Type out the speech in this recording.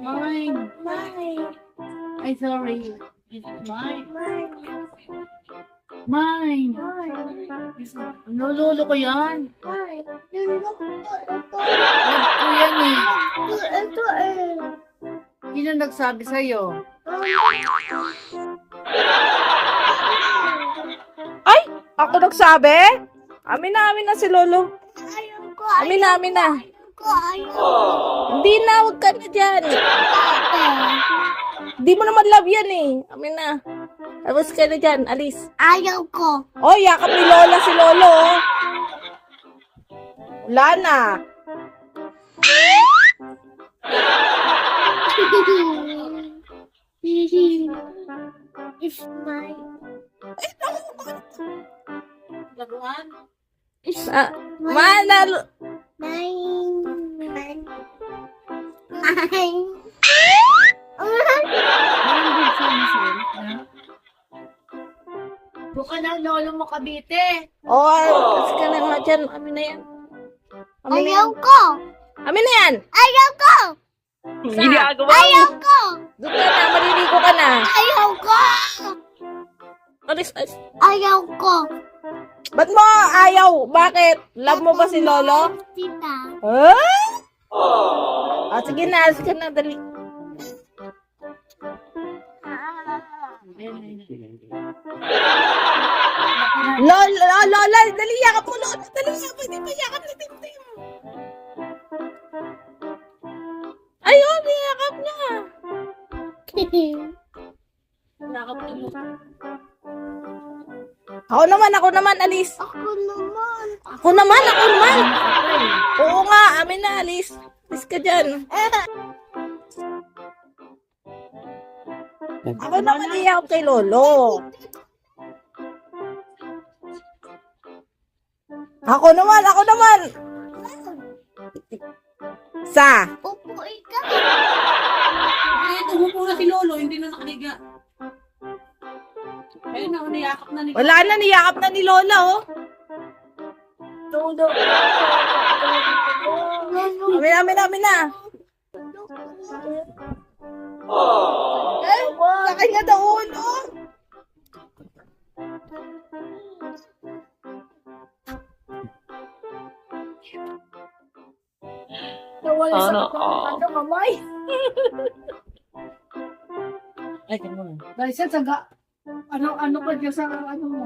Mine. Mine. Ay, sorry. It's mine. Mine. Mine. Nulolo ko yan. Mine. Ito. Love ko yan eh. Ito eh. Sino nagsabi sa'yo? Ay! Ako nagsabi? Amin na si Lolo. Ayaw ko. Amin na. Hindi na, huwag ka na dyan. Hindi mo naman love yan eh. Amin na. Tapos ka na dyan, alis. Ayaw ko. Oh, yakap ni Lola si Lolo. Oh. Wala na. It's mine. Laruan? It's Manalo. mine. Mine. Buka na lolo mo Cavite. Oh, tapos ka na nga dyan. Amin na yan. Amin na Ayaw yan. ko. Amin na yan. Ayaw ko. Ayaw ko. Doon ka na, maliligo ka na. Ayaw ko. Alis. Ayaw ko. Ba't mo ayaw? Bakit? Love mo ba si Lolo? Tita. Huh? Ah, sige na, dali. Lola, dali yakap mo, Lola. Dali yakap, hindi pa yakap ni Tim. Ayun, yakap niya. Nakap mo. Ako naman, alis. Ako naman. Ako naman. Oo nga, amin na, alis. Alis ka dyan. Ako naman iyakap kay Lolo. Ako naman. Sa? Upuin ka. Eh, tumupo na si lolo, hindi na nakaliga. Ayun na, niyakap na ni Wala na, niyakap na ni Lola, oh. Tulo. Amin na. Sa kanya daw, ulo. Nawala sa kamay. Ay, ganun. Dahil siya, ano pa dyan sa ano mo?